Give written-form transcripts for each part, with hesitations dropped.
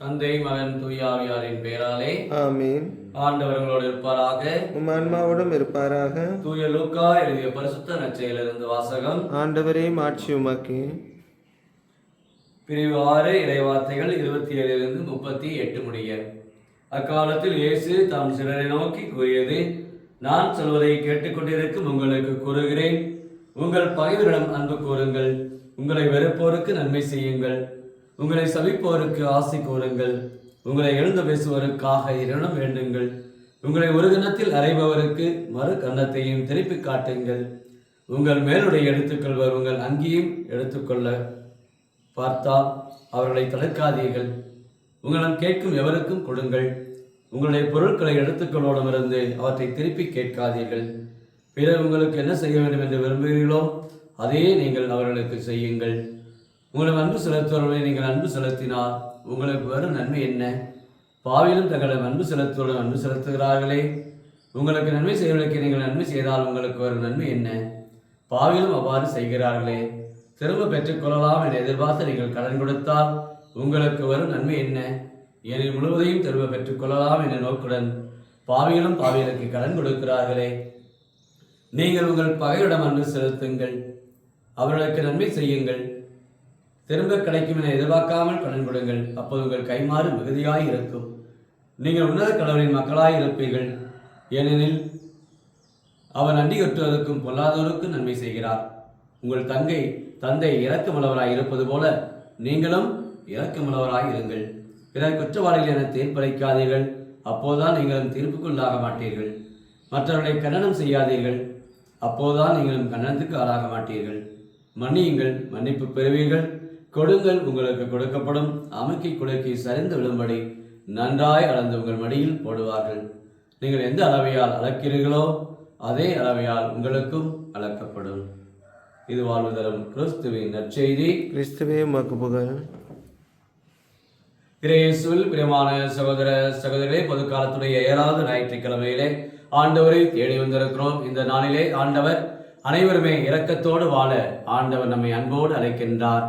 தந்தை மகன் தூயாவியாரின் பெயராலே ஆமீன். ஆண்டவர்களோடு இருப்பாராக. உம் ஆன்மாவோடும் இருப்பாராக. தூய லூக்கா எழுதிய பரிசுத்த நற்செய்தியிலிருந்து வாசகம். ஆண்டவரே மாட்சி உமக்கே. பிரிவு 6 இறைவார்த்தைகள் 27 38 முடிய. அக்காலத்தில் இயேசு தாம் சிலரை நோக்கி கூறியது, நான் சொல்வதை கேட்டுக்கொண்டிருக்கும் உங்களுக்கு கூறுகிறேன், உங்கள் பகைவரிடம் அன்பு கூறுங்கள், உங்களை வெறுப்போருக்கு நன்மை செய்யுங்கள், உங்களை சபிப்போருக்கு ஆசை கூறுங்கள், உங்களை எழுந்து பேசுவோருக்காக இறைவனம் வேண்டுங்கள், உங்களை ஒரு கன்னத்தில் அறைபவருக்கு மறு கன்னத்தையும் திருப்பி காட்டுங்கள், உங்கள் மேலுடைய எடுத்துக்கொள்வர் உங்கள் அங்கேயும் எடுத்துக்கொள்ள பார்த்தால் அவர்களை தடுக்காதீர்கள், உங்களிடம் கேட்கும் எவருக்கும் கொடுங்கள், உங்களுடைய பொருட்களை எடுத்துக்கொள்வோடமிருந்து அவற்றை திருப்பி கேட்காதீர்கள், பிறர் உங்களுக்கு என்ன செய்ய வேண்டும் என்று விரும்புகிறீர்களோ அதே நீங்கள் அவர்களுக்கு செய்யுங்கள். உங்களிடம் அன்பு செலுத்துவர்களை நீங்கள் அன்பு செலுத்தினால் உங்களுக்கு வரும் நன்மை என்ன? பாவிலும் தங்களிடம் அன்பு செலுத்துவதும் அன்பு செலுத்துகிறார்களே. உங்களுக்கு நன்மை செய்வதற்கு நீங்கள் நன்மை செய்தால் உங்களுக்கு வரும் நன்மை என்ன? பாவிலும் அவ்வாறு செய்கிறார்களே. திரும்ப பெற்றுக்கொள்ளலாம் என எதிர்பார்த்து நீங்கள் கடன் கொடுத்தால் உங்களுக்கு வரும் நன்மை என்ன? ஏனில் முழுவதையும் திரும்ப பெற்றுக்கொள்ளலாம் என நோக்குடன் பாவிகளும் பாவிகளுக்கு கடன் கொடுக்கிறார்களே. நீங்கள் உங்கள் பகையிடம் அன்பு செலுத்துங்கள், அவர்களுக்கு நன்மை செய்யுங்கள், திரும்ப கிடைக்கும் என எதிர்பார்க்காமல் கடன் கொடுங்கள், அப்போது உங்கள் கைமாறு மிகுதியாய் இருக்கும், நீங்கள் உன்னத கடவுளின் மக்களாய் இருப்பீர்கள். ஏனெனில் அவர் நன்றி கட்டுவதற்கும் பொல்லாதவருக்கும் நன்மை செய்கிறார். உங்கள் தந்தை இரக்கமுள்ளவராய் இருப்பது போல நீங்களும் இரக்கமுள்ளவராய் இருங்கள். பிறர் குற்றவாளிகள் என தீர்ப்பளிக்காதீர்கள், அப்போதுதான் நீங்களும் தீர்ப்புக்குள்ளாக மாட்டீர்கள். மற்றவர்களை கண்டனம் செய்யாதீர்கள், அப்போதுதான் நீங்களும் கண்டனத்துக்கு ஆளாக மாட்டீர்கள். மன்னியுங்கள், மன்னிப்பு பெறுவீர்கள். கொடுங்கள், உங்களுக்கு கொடுக்கப்படும். அமுக்கி குலுக்கி சரிந்து விழும்படி நன்றாய் அளந்து உங்கள் மடியில் போடுவார்கள். நீங்கள் எந்த அளவையால் அளக்கிறீர்களோ அதே அளவையால் உங்களுக்கும் அளக்கப்படும். இது வாழ்வு தரும் கிறிஸ்துவின் நற்செய்தி. கிறிஸ்துவே உமக்கு புகழ். இயேசுவில் பிரியமான சகோதர சகோதரிகளே, பொது காலத்துடைய 7வது ஞாயிற்றுக்கிழமையிலே ஆண்டவரை தேடி வந்திருக்கிறோம். இந்த நாளிலே ஆண்டவர் அனைவருமே இரக்கத்தோடு வாழ ஆண்டவர் நம்மை அன்போடு அழைக்கின்றார்.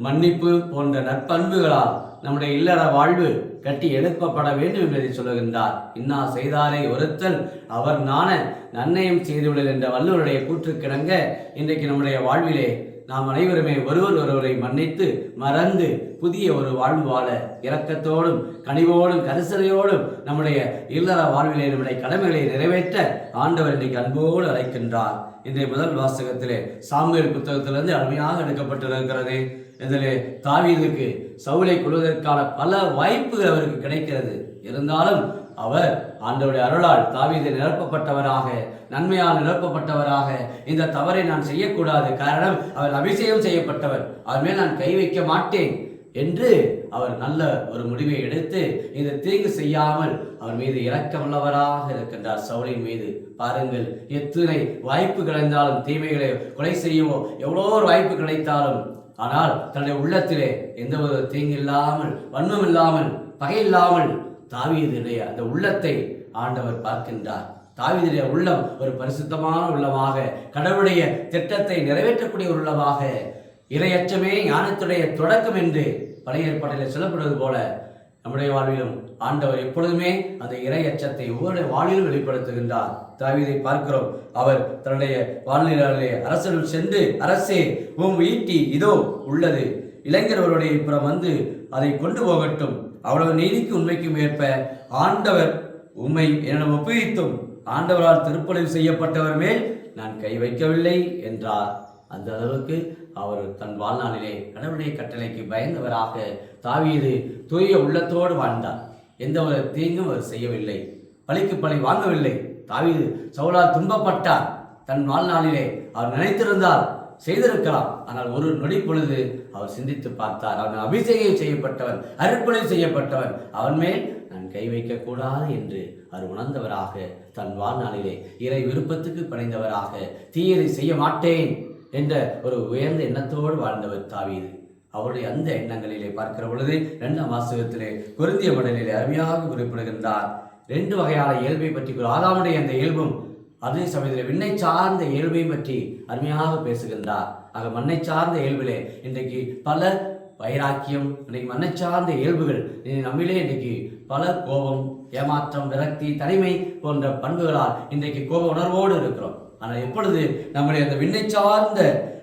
மன்னிப்பு போன்ற நற்பண்புகளால் நம்முடைய இல்லற வாழ்வு கட்டி எழுப்பப்பட வேண்டும் என்பதை சொல்லுகின்றார். இன்னா செய்தாரை ஒருத்தல் அவர் நாண நன்னயம் செய்துவிடல் என்ற வள்ளுவருடைய கூற்றுக்கிணங்க இன்றைக்கு நம்முடைய வாழ்விலே நாம் அனைவருமே ஒருவரை மன்னித்து மறந்து புதிய ஒரு வாழ்வு வாழ இரக்கத்தோடும் கனிவோடும் கரிசனையோடும் நம்முடைய இல்லற வாழ்விலே நம்முடைய கடமைகளை நிறைவேற்ற ஆண்டவர் இன்றைக்கு அன்போடு அழைக்கின்றார். இன்றைய முதல் வாசகத்திலே சாமுவேல் புத்தகத்திலிருந்து அருமையாக எடுக்கப்பட்டிருக்கிறது. இதிலே தாவீதுக்கு சவுலை கொள்வதற்கான பல வாய்ப்புகள் அவருக்கு கிடைக்கிறது. இருந்தாலும் அவர் ஆண்டவருடைய அருளால் தாவீது நிரப்பப்பட்டவராக, நன்மையால் நிரப்பப்பட்டவராக, இந்த தவறை நான் செய்யக்கூடாது, காரணம் அவர் அபிஷேகம் செய்யப்பட்டவர், அவர் மேல் நான் கை வைக்க மாட்டேன் என்று அவர் நல்ல ஒரு முடிவை எடுத்து இந்த தீங்கு செய்யாமல் அவர் மீது இரக்கமுள்ளவராக இருக்கின்றார். சவுலின் மீது பாருங்கள், எத்தனை வாய்ப்பு கிடைத்தாலும் தீமைகளை கொலை செய்யவோ எவ்வளோ ஒரு வாய்ப்பு கிடைத்தாலும், ஆனால் தன்னுடைய உள்ளத்திலே எந்த ஒரு தீங்கு இல்லாமல், வன்மம் இல்லாமல், பகை இல்லாமல் தாவீதுடைய அந்த உள்ளத்தை ஆண்டவர் பார்க்கின்றார். தாவீதுடைய உள்ளம் ஒரு பரிசுத்தமான உள்ளமாக, கடவுளுடைய திட்டத்தை நிறைவேற்றக்கூடிய ஒரு உள்ளமாக, இறையச்சமே ஞானத்துடைய தொடக்கம் என்று பழைய ஏற்பாட்டில் சொல்லப்படுவது போல நம்முடைய வாழ்விலும் ஆண்டவர் எப்பொழுதுமே அந்த இறையச்சத்தை ஒவ்வொரு வாழ்விலும் வெளிப்படுத்துகின்றார். தாவீதை பார்க்கிறோம். அவர் தன்னுடைய வாழ்நிலையிலே அரசனுள் சென்று, அரசே உம் ஈட்டி இதோ உள்ளது, இளைஞர்களுடைய புறம் வந்து அதை கொண்டு போகட்டும், அவ்வளவு நீதிக்கு உண்மைக்கும் ஏற்ப ஆண்டவர் உம்மை என்னிடம் ஒப்புவித்தும் ஆண்டவரால் திருப்பலிவு செய்யப்பட்டவர் மேல் நான் கை வைக்கவில்லை என்றார். அந்த அளவுக்கு அவர் தன் வாழ்நாளிலே கடவுளுடைய கட்டளைக்கு பயந்தவராக தாவீது தூய உள்ளத்தோடு வாழ்ந்தார். எந்த ஒரு தீங்கும் அவர் செய்யவில்லை, பழிக்கு பழி வாங்கவில்லை. தாவீது சவுலால் துன்பப்பட்டார். தன் வாழ்நாளிலே அவர் நினைத்திருந்தால் செய்திருக்கலாம், ஆனால் ஒரு நொடி பொழுது அவர் சிந்தித்து பார்த்தார். அவன் அபிஷேகம் செய்யப்பட்டவன், அர்ப்பணை செய்யப்பட்டவன், அவன் மேல் நான் கை வைக்கக்கூடாது என்று அவர் உணர்ந்தவராக, தன் வாழ்நாளிலே இறை விருப்பத்துக்கு பணிந்தவராக, தீயதை செய்ய மாட்டேன் என்ற ஒரு உயர்ந்த எண்ணத்தோடு வாழ்ந்தவர் தாவீது. அவருடைய அந்த எண்ணங்களிலே பார்க்கிற பொழுது 2ஆம் வாசகத்திலே கொரிந்திய மடலிலே அருமையாக குறிப்பிடுகின்றார். 2 வகையான இயல்பை பற்றி, ஆதாமுடைய அந்த இயல்பும் அதே சமயத்தில் விண்ணை சார்ந்த இயல்பையும் பற்றி அருமையாக பேசுகின்றார். ஆக மண்ணை சார்ந்த இயல்பிலே இன்றைக்கு பல வைராக்கியம், இன்னைக்கு மனச்சார்ந்த இயல்புகள் நம்மிலே இன்றைக்கு பல கோபம், ஏமாற்றம், விரக்தி, தனிமை போன்ற பண்புகளால் இன்றைக்கு கோப உணர்வோடு இருக்கிறோம். ஆனால் எப்பொழுது நம்முடைய அந்த விண்ணை சார்ந்த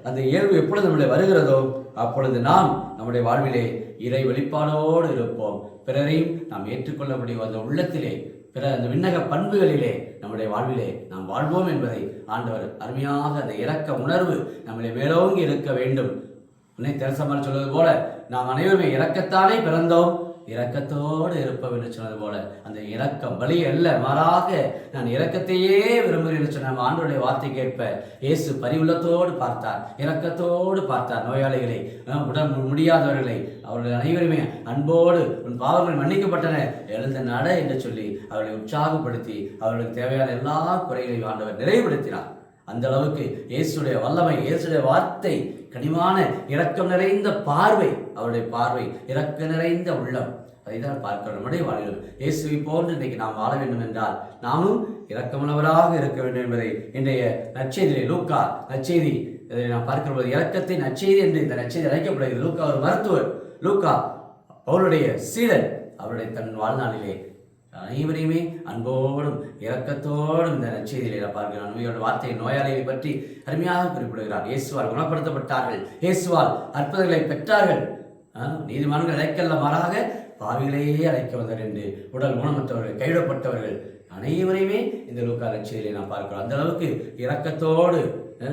அந்த இயல்பு எப்பொழுது நம்முடைய வருகிறதோ அப்பொழுது நாம் நம்முடைய வாழ்விலே இறை வெளிப்பாடோடு இருப்போம். பிறரையும் நாம் ஏற்றுக்கொள்ள முடியும். அந்த உள்ளத்திலே பிற அந்த விண்ணக பண்புகளிலே நம்முடைய வாழ்விலே நாம் வாழ்வோம் என்பதை ஆண்டவர் அருமையாக அந்த இரக்க உணர்வு நம்மளை மேலோங்கி இருக்க வேண்டும். உன்னை தெரசம்மாள் சொல்வது போல நாம் அனைவருமே இரக்கத்தானே பிறந்தோம், இரக்கத்தோடு இருப்போம் என்று சொன்னது போல அந்த இரக்கம் வழி அல்ல, மாறாக நான் இரக்கத்தையே விரும்புகிறேன் என்று சொன்ன ஆண்டவருடைய வார்த்தை கேட்ப இயேசு பரிவுள்ளத்தோடு பார்த்தார், இரக்கத்தோடு பார்த்தார். நோயாளிகளை, உடல் முடியாதவர்களை, அவர்கள் அனைவருமே அன்போடு உன் பாவங்கள் மன்னிக்கப்பட்டன, எழுந்த நட என்று சொல்லி அவர்களை உற்சாகப்படுத்தி அவர்களுக்கு தேவையான எல்லா குறைகளையும் ஆண்டவர் நிறைவுபடுத்தினார். அந்த அளவுக்கு இயேசுடைய வல்லமை, இயேசுடைய வார்த்தை, கனிவான இரக்கம் நிறைந்த பார்வை, அவருடைய பார்வை, இரக்க நிறைந்த உள்ளம், அதைதான் பார்க்கிறோம். நம்முடைய வாழ்வில் இயேசுவை போன்று இன்றைக்கு நாம் வாழ வேண்டும் என்றால் நாமும் இரக்கமுள்ளவராக இருக்க வேண்டும் என்பதை இன்றைய நற்செய்தியிலே, லூக்கா நற்செய்தி நாம் பார்க்கிற போது இரக்கத்தின் நற்செய்தி என்று இந்த நற்செய்தி அழைக்கப்படுகிறது. லூக்கா ஒரு மருத்துவர், லூக்கா அவருடைய சீடர், அவருடைய தன் வாழ்நாளிலே அனைவரையுமே அன்போடும் இரக்கத்தோடும் இந்த நற்செய்தியிலே பார்க்கிறான். நோயோட வார்த்தை நோயாளியை பற்றி அருமையாக குறிப்பிடுகிறார். இயேசுவால் குணப்படுத்தப்பட்டார்கள், இயேசுவால் அற்புதங்களை பெற்றார்கள். நீதிமான்கள் அழைக்கல்ல, மாறாக பாவிகளையே அழைக்க வந்தார் என்று உடல் ஊனமற்றவர்கள், கைவிடப்பட்டவர்கள் அனைவரையுமே இந்த லூக்கா நற்செய்தியிலே நாம் பார்க்கிறோம். அந்த அளவுக்கு இரக்கத்தோடு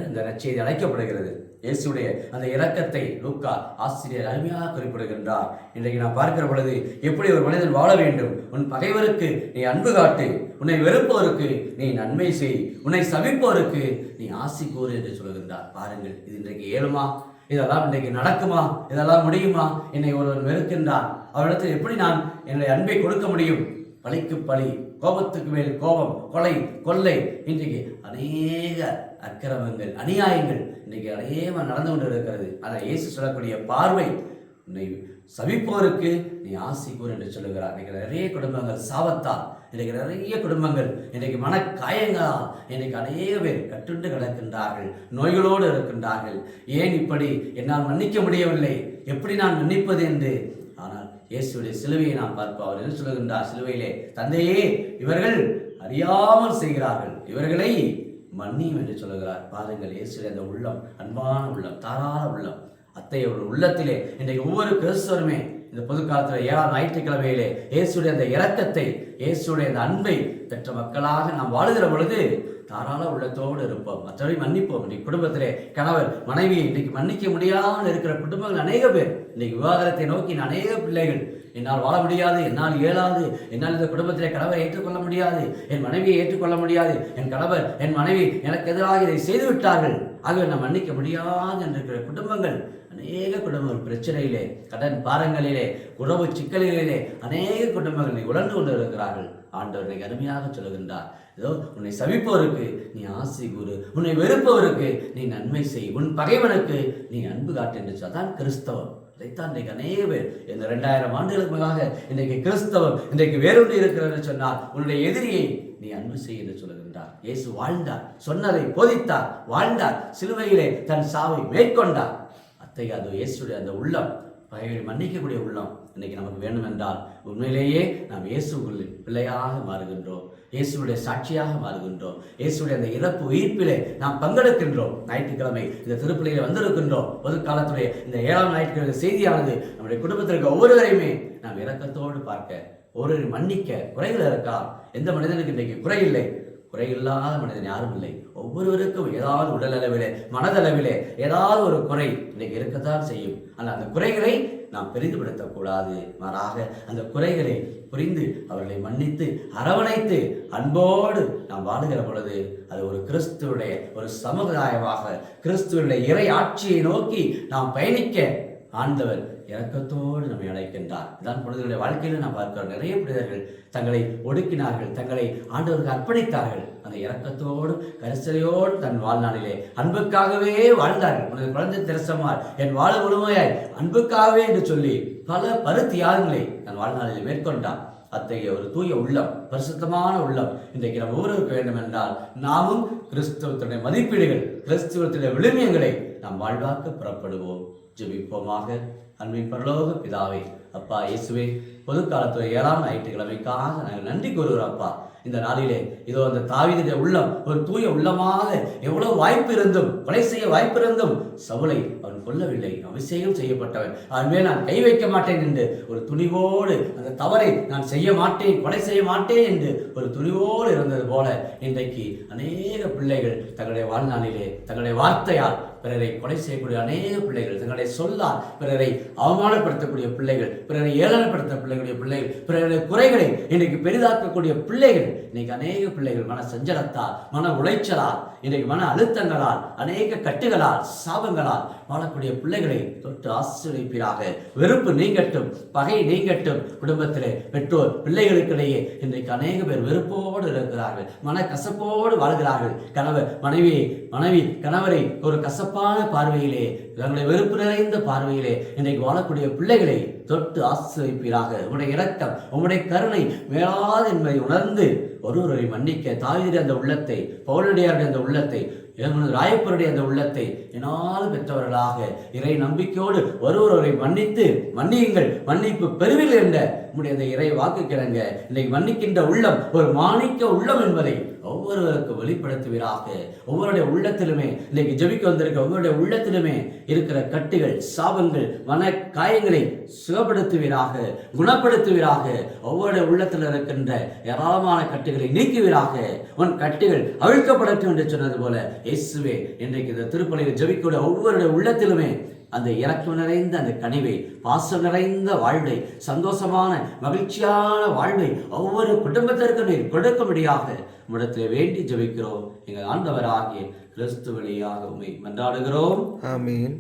இந்த நற்செய்தி அழைக்கப்படுகிறது. இயேசுடைய அந்த இரக்கத்தை லூக்கா ஆசிரியர் அருமையாக குறிப்பிடுகின்றார். இன்றைக்கு நான் பார்க்கிற பொழுது எப்படி ஒரு மனிதன் வாழ வேண்டும், உன் பகைவருக்கு நீ அன்பு காட்டு, உன்னை வெறுப்போருக்கு நீ நன்மை செய், உன்னை சபிப்போருக்கு நீ ஆசி கூறு என்று சொல்கின்றார். பாருங்கள், இது இன்றைக்கு ஏழுமா? இதெல்லாம் இன்றைக்கு நடக்குமா? இதெல்லாம் முடியுமா? என்னை ஒருவன் வெறுக்கின்றான், அவரிடத்தில் எப்படி நான் என்னுடைய அன்பை கொடுக்க முடியும்? பழிக்கு பழி, கோபத்துக்கு மேல் கோபம், கொலை, கொள்ளை, இன்றைக்கு அநேக அக்கிரமங்கள், அநியாயங்கள் இன்றைக்கு அநேகமாக நடந்து கொண்டு இருக்கிறது. ஆனால் இயேசு சொல்லக்கூடிய பார்வை, உன்னை சபிப்போருக்கு நீ ஆசி கூறு என்று சொல்லுகிறார். இன்றைக்கு நிறைய குடும்பங்கள் சாபத்தால், இன்றைக்கு நிறைய குடும்பங்கள் இன்றைக்கு மனக்காயங்களால் இன்றைக்கு அநேக பேர் கட்டுண்டு கிடக்கின்றார்கள், நோய்களோடு இருக்கின்றார்கள். ஏன் இப்படி என்னால் மன்னிக்க முடியவில்லை, எப்படி நான் மன்னிப்பது என்று. ஆனால் இயேசுடைய சிலுவையை நாம் பார்ப்போம். அவர் என்ன சொல்லுகின்றார் சிலுவையிலே? தந்தையே, இவர்கள் அறியாமல் செய்கிறார்கள், இவர்களை மன்னியும் என்று சொல்லுகிறார். பாருங்கள், இயேசுடைய அந்த உள்ளம், அன்பான உள்ளம், தாராள உள்ளம், அத்தைய உள்ளத்திலே இன்றைக்கு ஒவ்வொரு கிறிஸ்தவருமே இந்த பொது காலத்தில் 7ஆம் ஞாயிற்றுக்கிழமையிலே இயேசுடைய அந்த இரக்கத்தை, இயேசுடைய அந்த அன்பை பெற்ற மக்களாக நாம் வாழுகிற பொழுது தாராள உள்ளத்தோடு இருப்போம், மற்றவரை மன்னிப்போம். இன்றைக்கு குடும்பத்திலே கணவர் மனைவியை இன்றைக்கு மன்னிக்க முடியாமல் இருக்கிற குடும்பங்கள் அநேக பேர், இன்றைக்கு விவாகரத்தை நோக்கி அநேக பிள்ளைகள், என்னால் வாழ முடியாது, என்னால் இயலாது, என்னால் இந்த குடும்பத்திலே கணவரை ஏற்றுக்கொள்ள முடியாது, என் மனைவியை ஏற்றுக்கொள்ள முடியாது, என் கணவர் என் மனைவி எனக்கு எதிராக இதை செய்து விட்டார்கள், ஆகவே நான் மன்னிக்க முடியாது என்கிற குடும்பங்கள், அநேக குடும்பங்கள் பிரச்சனையிலே, கடன் பாரங்களிலே, உறவு சிக்கல்களிலே அநேக குடும்பங்களை உணர்ந்து கொண்டு இருக்கிறார்கள். ஆண்டவரை அருமையாக சொல்லுகின்றார், ஏதோ உன்னை சபிப்பவருக்கு நீ ஆசி கூறு, உன்னை வெறுப்பவருக்கு நீ நன்மை செய், உன் பகைவனுக்கு நீ அன்பு காட்டு என்று சொன்னால் கிறிஸ்தவம். அதைத்தான் இன்றைக்கு அநேக பேர் இந்த 2000 ஆண்டுகளுக்கு மேலாக இன்றைக்கு கிறிஸ்தவம் இன்றைக்கு வேறொன்று இருக்கிறது சொன்னால் உன்னுடைய எதிரியை நீ அன்பு செய் என்று சொல்லுகின்றார். இயேசு வாழ்ந்தார், சொன்னதை போதித்தார், வாழ்ந்தார், சிலுவையிலே தன் சாவை மேற்கொண்டார். அத்தகைய அது இயேசுடைய அந்த உள்ளம், பகைகளை மன்னிக்கக்கூடிய உள்ளம் இன்னைக்கு நமக்கு வேண்டும் என்றால் உண்மையிலேயே நாம் இயேசுக்குள் பிள்ளையாக மாறுகின்றோம், இயேசுடைய சாட்சியாக மாறுகின்றோம், இயேசுடைய அந்த இறப்பு உயிர்ப்பிலே நாம் பங்கெடுக்கின்றோம். ஞாயிற்றுக்கிழமை இந்த திருப்பலியில வந்திருக்கின்றோம். பொது காலத்துடைய இந்த 7ஆம் ஞாயிற்றுக்கிழமை செய்தியானது நம்முடைய குடும்பத்திற்கு ஒவ்வொருவரையுமே நாம் இரக்கத்தோடு பார்க்க, ஒவ்வொரு மன்னிக்க. குறைகள் இருக்கலாம், எந்த மனிதனுக்கு இன்றைக்கு குறை இல்லை, குறையில்லாத மனிதன் யாரும் இல்லை. ஒவ்வொருவருக்கும் ஏதாவது உடல் அளவிலே, மனதளவிலே ஏதாவது ஒரு குறை இன்றைக்கு இருக்கத்தான் செய்யும். ஆனால் அந்த குறைகளை நாம் பெரிதுபடுத்தக்கூடாது, மாறாக அந்த குறைகளை புரிந்து அவர்களை மன்னித்து அரவணைத்து அன்போடு நாம் வாழுகிற பொழுது அது ஒரு கிறிஸ்துவுடைய ஒரு சமுதாயமாக, கிறிஸ்துவுடைய இறை ஆட்சியை நோக்கி நாம் பயணிக்க ஆண்டவர் இரக்கத்தோடு நம்மை அழைக்கின்றார். இதான் புனிதர்களுடைய வாழ்க்கையில் நாம் பார்க்கிறோம். நிறைய புனிதர்கள் தங்களை ஒடுக்கினார்கள், தங்களை ஆண்டவருக்கு அர்ப்பணித்தார்கள். அந்த இரக்கத்தோடு கரிசனையோடு தன் வாழ்நாளிலே அன்புக்காகவே வாழ்ந்தார்கள். புனித குழந்தை தெரசம்மாள் என் வாழ் முழுமையாய் அன்புக்காகவே என்று சொல்லி பல பருத்தியாகங்களை தன் வாழ்நாளில் மேற்கொண்டார். அத்தகைய ஒரு தூய உள்ளம், பரிசுத்தமான உள்ளம் இன்றைக்கு நம்ம ஒவ்வொருவருக்கு வேண்டும் என்றால் நாமும் கிறிஸ்தவத்துடைய மதிப்பீடுகள், கிறிஸ்தவத்துடைய விழுமியங்களை நாம் வாழ்வாக்க புறப்படுவோம். ஜெபிப்போமாக. அன்பின் பரலோக பிதாவே, அப்பா இயேசுவே, பொதுக்காலத்துல 7ஆம் ஞாயிற்றுக்கிழமைக்காக நாங்கள் நன்றி கூறுகிறோம் அப்பா. இந்த நாளிலே இதோ அந்த தாவீதுடைய உள்ளம் ஒரு தூய உள்ளமாக, எவ்வளவு வாய்ப்பு இருந்தும், கொலை செய்ய வாய்ப்பு இருந்தும் சவுலை அவன் கொல்லவில்லை. அபிஷேகம் செய்யப்பட்டவன், அவன் மேல் நான் கை வைக்க மாட்டேன் என்று ஒரு துணிவோடு, அந்த தவறை நான் செய்ய மாட்டேன், கொலை செய்ய மாட்டேன் என்று ஒரு துணிவோடு இருந்தது போல இன்றைக்கு அநேக பிள்ளைகள் தங்களுடைய வாழ்நாளிலே தங்களுடைய வார்த்தையால் பிறரை கொலை செய்யக்கூடிய அநேக பிள்ளைகள், தங்களுடைய சொல்லால் பிறரை அவமானப்படுத்தக்கூடிய பிள்ளைகள், பிறரை ஏளனப்படுத்தக்கூடிய பிள்ளைகள், பிறருடைய குறைகளை இன்றைக்கு பெரிதாக்கக்கூடிய பிள்ளைகள், இன்னைக்கு அநேக பிள்ளைகள் மன சஞ்சலத்தால், மன உளைச்சலால், இன்றைக்கு மன அழுத்தங்களால், அநேக கட்டுகளால், சாபங்களால் வாழக்கூடிய பிள்ளைகளை தொட்டு ஆசீர்வதிப்பீராக. வெறுப்பு நீங்கட்டும், பகை நீங்கட்டும். குடும்பத்திலே பெற்றோர் பிள்ளைகளுக்கிடையே இன்றைக்கு அநேக பேர் வெறுப்போடு இருக்கிறார்கள், மன கசப்போடு வாழ்கிறார்கள். மனைவி கணவரை ஒரு கசப்பான பார்வையிலே, தங்களுடைய வெறுப்பு நிறைந்த பார்வையிலே இன்றைக்கு வாழக்கூடிய பிள்ளைகளை தொட்டு ஆசீர்வதிப்பீராக. உம்முடைய இரக்கம், உம்முடைய கருணை மேலாது என்பதை உணர்ந்து ஒருவரை மன்னிக்க தாவீதுடைய அந்த உள்ளத்தை, பவுலுடையாருடைய அந்த உள்ளத்தை, ராயப்பருடைய அந்த உள்ளத்தை என்னால் பெற்றவர்களாக இறை நம்பிக்கையோடு ஒருவரை மன்னியுங்கள், மன்னிப்பு பெறுவீர்கள் என்ற உம்முடைய அந்த இறை வாக்கு கிடங்க இன்னைக்கு மன்னிக்கின்ற உள்ளம் ஒரு மாணிக்க உள்ளம் என்பதை ஒவ்வொருவருக்கும் வெளிப்படுத்துவீராக. ஒவ்வொருடைய உள்ளத்திலுமே இன்னைக்கு ஜெபிக்க வந்திருக்க ஒவ்வொருடைய உள்ளத்திலுமே இருக்கிற கட்டுகள், சாபங்கள், மன காயங்களை சுகப்படுத்துவீராக, குணப்படுத்துவீராக. ஒவ்வொருடைய உள்ளத்தில் இருக்கின்ற ஏராளமான கட்டுகளை நீக்குவீராக. உன் கட்டுகள் அவிழ்க்கப்படட்டும் என்று சொன்னது போல இயேசுவே, இன்றைக்கு இந்த திருப்பலியில் ஜெபிக்கூடிய ஒவ்வொருடைய உள்ளத்திலுமே அந்த இரக்கம் நிறைந்த அந்த கனிவை, பாசம் நிறைந்த வாழ்வை, சந்தோஷமான மகிழ்ச்சியான வாழ்வை ஒவ்வொரு குடும்பத்திற்கும் நீர் கொடுக்கும்படியாக உம்மிடத்தில் வேண்டி ஜெபிக்கிறோம். எங்கள் ஆண்டவராகிய கிறிஸ்து வழியாக உம்மை மன்றாடுகிறோம். ஆமீன்.